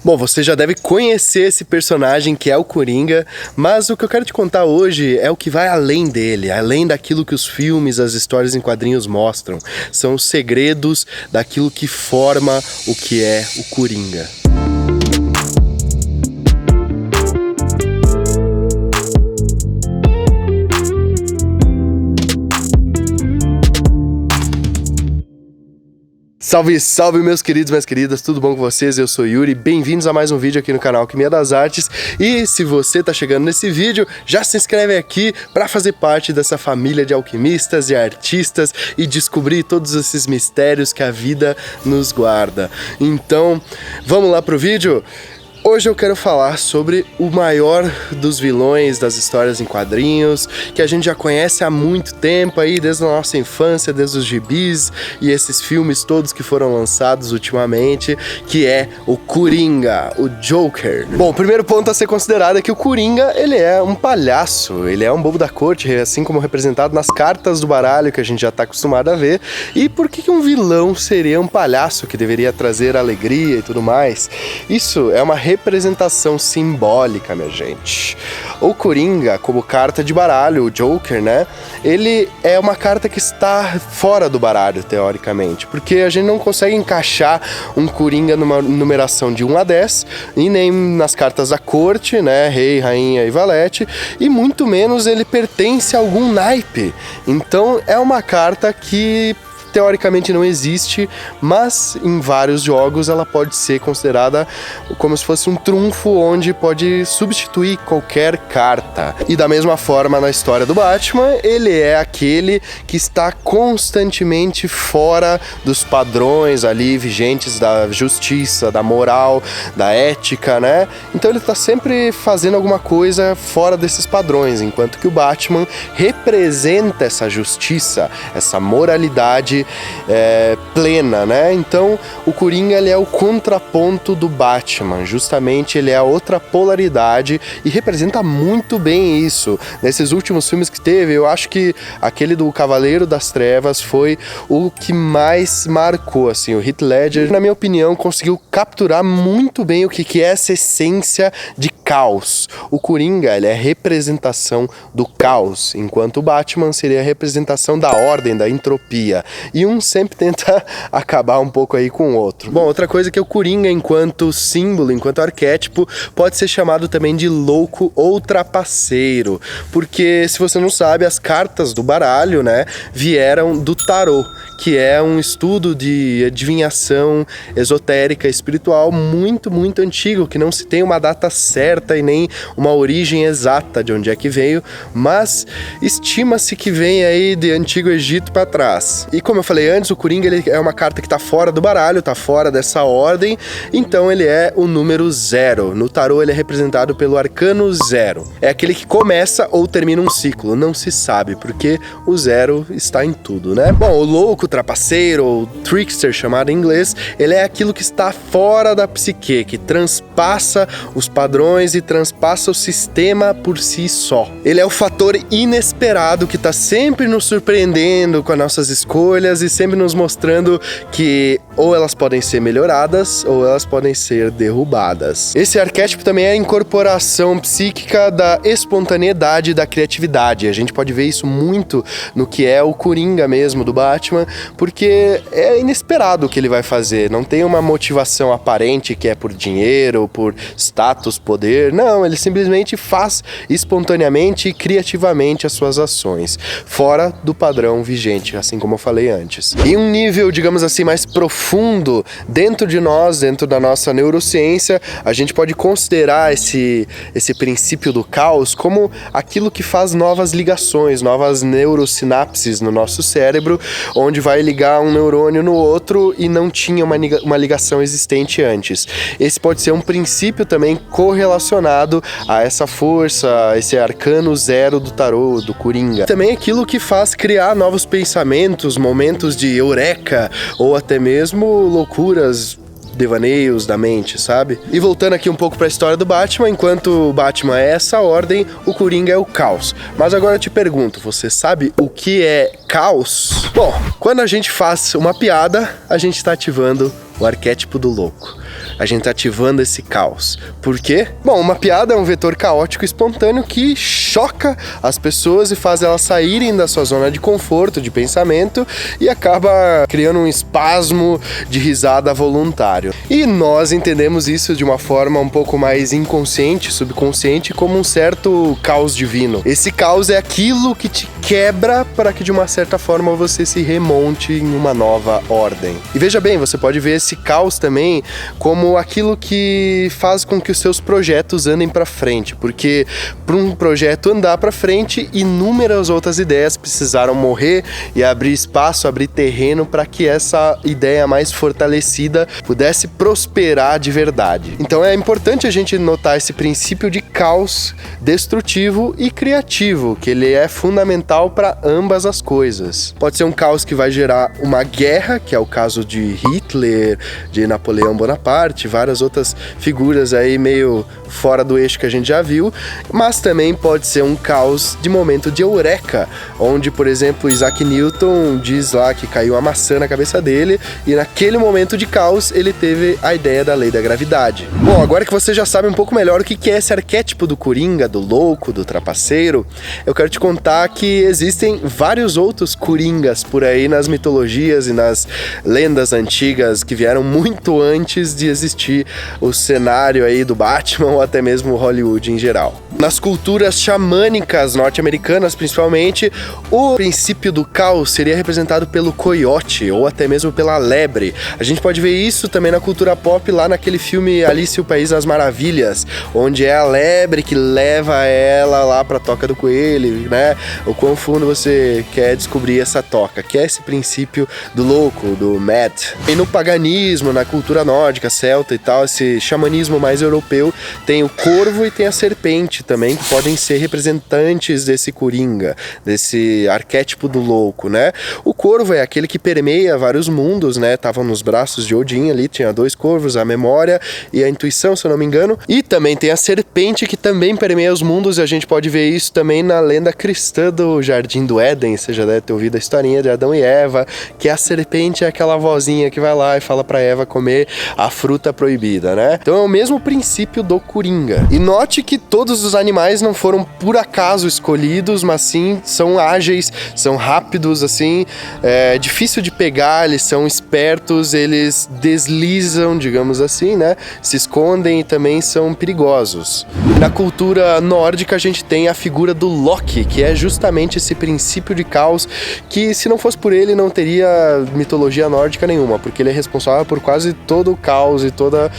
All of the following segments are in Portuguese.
Bom, você já deve conhecer esse personagem que é o Coringa, mas o que eu quero te contar hoje é o que vai além dele, além daquilo que os filmes, as histórias em quadrinhos mostram. São os segredos daquilo que forma o que é o Coringa. Salve, salve meus queridos, minhas queridas, tudo bom com vocês? Eu sou Yuri, bem-vindos a mais um vídeo aqui no canal Alquimia das Artes. E se você tá chegando nesse vídeo, já se inscreve aqui para fazer parte dessa família de alquimistas e artistas e descobrir todos esses mistérios que a vida nos guarda. Então, vamos lá pro vídeo? Hoje eu quero falar sobre o maior dos vilões das histórias em quadrinhos, que a gente já conhece há muito tempo aí, desde a nossa infância, desde os gibis e esses filmes todos que foram lançados ultimamente, que é o Coringa, o Joker. Bom, o primeiro ponto a ser considerado é que o Coringa, ele é um palhaço, ele é um bobo da corte, assim como representado nas cartas do baralho que a gente já está acostumado a ver. E por que um vilão seria um palhaço que deveria trazer alegria e tudo mais? Isso é uma representação simbólica, minha gente. O Coringa, como carta de baralho, o Joker, né? Ele é uma carta que está fora do baralho, teoricamente, porque a gente não consegue encaixar um Coringa numa numeração de 1 a 10, e nem nas cartas da corte, né? Rei, rainha e valete, e muito menos ele pertence a algum naipe. Então é uma carta que teoricamente não existe, mas em vários jogos ela pode ser considerada como se fosse um trunfo onde pode substituir qualquer carta. E da mesma forma na história do Batman, ele é aquele que está constantemente fora dos padrões ali vigentes da justiça, da moral, da ética, né? Então ele está sempre fazendo alguma coisa fora desses padrões, enquanto que o Batman representa essa justiça, essa moralidade plena, né? Então o Coringa, ele é o contraponto do Batman, justamente ele é a outra polaridade e representa muito bem isso. Nesses últimos filmes que teve, eu acho que aquele do Cavaleiro das Trevas foi o que mais marcou, assim. O Heath Ledger, na minha opinião, conseguiu capturar muito bem o que é essa essência de caos. O Coringa, ele é a representação do caos, enquanto o Batman seria a representação da ordem, da entropia. E um sempre tenta acabar um pouco aí com o outro. Bom, outra coisa é que o Coringa, enquanto símbolo, enquanto arquétipo, pode ser chamado também de louco ou trapaceiro, porque, se você não sabe, as cartas do baralho, né, vieram do tarô, que é um estudo de adivinhação esotérica espiritual muito, muito antigo, que não se tem uma data certa e nem uma origem exata de onde é que veio, mas estima-se que vem aí de Antigo Egito para trás. E como eu falei antes, o Coringa, ele é uma carta que está fora do baralho, está fora dessa ordem, então ele é o número 0. No tarô ele é representado pelo arcano 0. É aquele que começa ou termina um ciclo, não se sabe, porque o 0 está em tudo, né? Bom, o louco, trapaceiro ou trickster, chamado em inglês, ele é aquilo que está fora da psique, que transpassa os padrões e transpassa o sistema por si só. Ele é o fator inesperado que está sempre nos surpreendendo com as nossas escolhas e sempre nos mostrando que ou elas podem ser melhoradas ou elas podem ser derrubadas. Esse arquétipo também é a incorporação psíquica da espontaneidade e da criatividade. A gente pode ver isso muito no que é o Coringa mesmo do Batman, porque é inesperado o que ele vai fazer, não tem uma motivação aparente que é por dinheiro ou por status, poder, não, ele simplesmente faz espontaneamente e criativamente as suas ações, fora do padrão vigente, assim como eu falei antes. Em um nível, digamos assim, mais profundo, dentro de nós, dentro da nossa neurociência, a gente pode considerar esse princípio do caos como aquilo que faz novas ligações, novas neurosinapses no nosso cérebro, onde vai ligar um neurônio no outro e não tinha uma ligação existente antes. Esse pode ser um princípio também correlacionado a essa força, a esse arcano 0 do tarô, do Coringa. Também aquilo que faz criar novos pensamentos, momentos de eureka, ou até mesmo loucuras, devaneios da mente, sabe? E voltando aqui um pouco para a história do Batman, enquanto o Batman é essa ordem, o Coringa é o caos. Mas agora eu te pergunto, você sabe o que é caos? Bom, quando a gente faz uma piada, a gente está ativando o arquétipo do louco. a gente tá ativando esse caos. Por quê? Bom, uma piada é um vetor caótico e espontâneo que choca as pessoas e faz elas saírem da sua zona de conforto, de pensamento, e acaba criando um espasmo de risada voluntário. E nós entendemos isso de uma forma um pouco mais inconsciente, subconsciente, como um certo caos divino. Esse caos é aquilo que te quebra para que de uma certa forma você se remonte em uma nova ordem. E veja bem, você pode ver esse caos também como aquilo que faz com que os seus projetos andem para frente, porque para um projeto andar para frente, inúmeras outras ideias precisaram morrer e abrir espaço, abrir terreno para que essa ideia mais fortalecida pudesse prosperar de verdade. Então é importante a gente notar esse princípio de caos destrutivo e criativo, que ele é fundamental para ambas as coisas. Pode ser um caos que vai gerar uma guerra, que é o caso de Hitler, de Napoleão Bonaparte, várias outras figuras aí meio fora do eixo que a gente já viu, mas também pode ser um caos de momento de eureka, onde, por exemplo, Isaac Newton diz lá que caiu uma maçã na cabeça dele e naquele momento de caos ele teve a ideia da lei da gravidade. Bom, agora que você já sabe um pouco melhor o que é esse arquétipo do coringa, do louco, do trapaceiro, eu quero te contar que existem vários outros coringas por aí nas mitologias e nas lendas antigas que vieram muito antes de existir o cenário aí do Batman ou até mesmo Hollywood em geral. Nas culturas xamânicas norte-americanas, principalmente, o princípio do caos seria representado pelo coiote ou até mesmo pela lebre. A gente pode ver isso também na cultura pop lá naquele filme Alice e o País das Maravilhas, onde é a lebre que leva ela lá pra toca do coelho, né? O quão fundo você quer descobrir essa toca, que é esse princípio do louco, do mad. E no paganismo, na cultura nórdica, celta e tal, esse xamanismo mais europeu, tem o corvo e tem a serpente também, que podem ser representantes desse coringa, desse arquétipo do louco, né? O corvo é aquele que permeia vários mundos, né? Estavam nos braços de Odin ali, tinha dois corvos, a memória e a intuição, se eu não me engano. E também tem a serpente que também permeia os mundos, e a gente pode ver isso também na lenda cristã do Jardim do Éden. Você já deve ter ouvido a historinha de Adão e Eva, que a serpente é aquela vozinha que vai lá e fala pra Eva comer a fruta proibida, né? Então é o mesmo princípio do coringa. E note que todos os animais não foram por acaso escolhidos, mas sim são ágeis, são rápidos, assim, é difícil de pegar, eles são espertos, eles deslizam, digamos assim, né? Se escondem e também são perigosos. Na cultura nórdica a gente tem a figura do Loki, que é justamente esse princípio de caos, que se não fosse por ele não teria mitologia nórdica nenhuma, porque ele é responsável por quase todo o caos e todas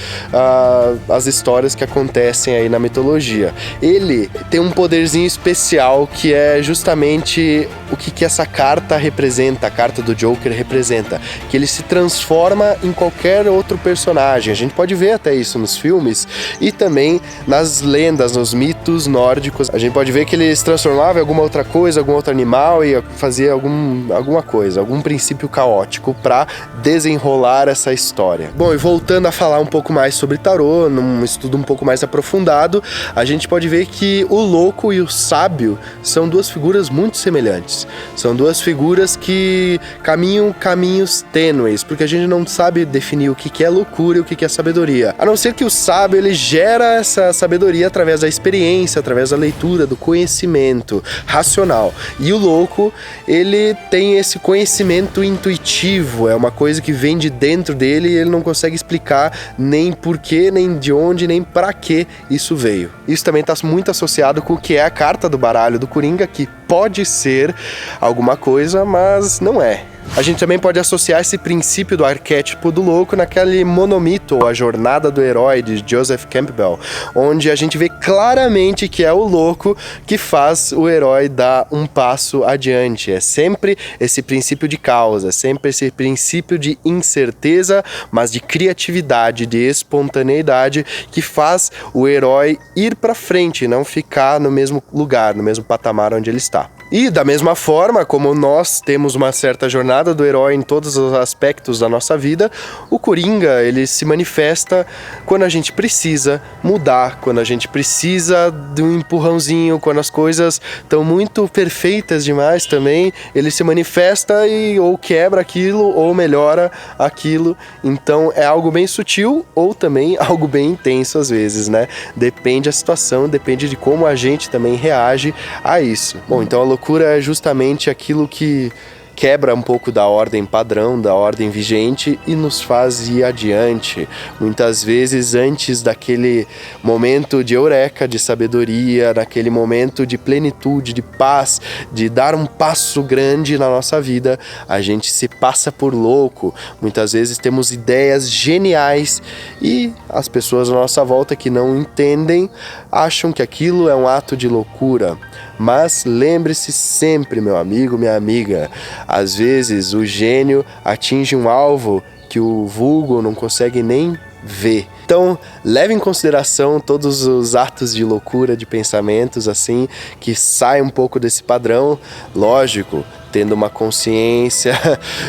as histórias que acontecem aí na mitologia. Ele tem um poderzinho especial que é justamente o que essa carta representa, a carta do Joker representa, que ele se transforma em qualquer outro personagem. A gente pode ver até isso nos filmes e também nas lendas, nos mitos nórdicos. A gente pode ver que ele se transformava em alguma outra coisa, algum outro animal e fazia alguma coisa, algum princípio caótico para desenrolar essa história. Bom, e voltando a falar um pouco mais sobre tarô, num estudo um pouco mais aprofundado, a gente pode ver que o louco e o sábio são duas figuras muito semelhantes. São duas figuras que caminham caminhos tênues, porque a gente não sabe definir o que é loucura e o que é sabedoria. A não ser que o sábio, ele gera essa sabedoria através da experiência, através da leitura, do conhecimento racional. E o louco, ele tem esse conhecimento intuitivo, é uma coisa que vem de dentro dele e ele não consegue explicar nem porquê, nem de onde, nem para que isso veio. Isso também está muito associado com o que é a carta do baralho do Coringa, que pode ser alguma coisa, mas não é. A gente também pode associar esse princípio do arquétipo do louco naquele monomito, A Jornada do Herói, de Joseph Campbell, onde a gente vê claramente que é o louco que faz o herói dar um passo adiante. É sempre esse princípio de causa, é sempre esse princípio de incerteza, mas de criatividade, de espontaneidade, que faz o herói ir para frente, não ficar no mesmo lugar, no mesmo patamar onde ele está. E da mesma forma, como nós temos uma certa jornada do herói em todos os aspectos da nossa vida, o Coringa, ele se manifesta quando a gente precisa mudar, quando a gente precisa de um empurrãozinho, quando as coisas estão muito perfeitas demais também, ele se manifesta e ou quebra aquilo ou melhora aquilo. Então é algo bem sutil ou também algo bem intenso às vezes, né? Depende da situação, depende de como a gente também reage a isso. Bom, então a loucura é justamente aquilo que quebra um pouco da ordem padrão, da ordem vigente e nos faz ir adiante. Muitas vezes antes daquele momento de eureka, de sabedoria, naquele momento de plenitude, de paz, de dar um passo grande na nossa vida, a gente se passa por louco. Muitas vezes temos ideias geniais e as pessoas à nossa volta que não entendem acham que aquilo é um ato de loucura. Mas lembre-se sempre, meu amigo, minha amiga, às vezes o gênio atinge um alvo que o vulgo não consegue nem ver. Então, leve em consideração todos os atos de loucura, de pensamentos assim, que saem um pouco desse padrão, lógico, tendo uma consciência,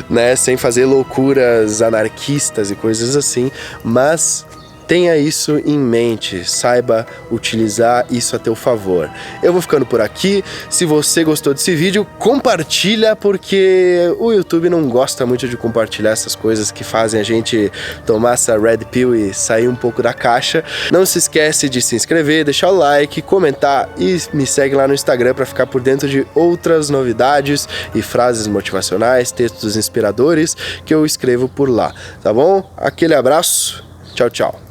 né, sem fazer loucuras anarquistas e coisas assim, mas tenha isso em mente, saiba utilizar isso a teu favor. Eu vou ficando por aqui. Se você gostou desse vídeo, compartilha, porque o YouTube não gosta muito de compartilhar essas coisas que fazem a gente tomar essa red pill e sair um pouco da caixa. Não se esquece de se inscrever, deixar o like, comentar e me segue lá no Instagram para ficar por dentro de outras novidades e frases motivacionais, textos inspiradores que eu escrevo por lá, tá bom? Aquele abraço, tchau, tchau.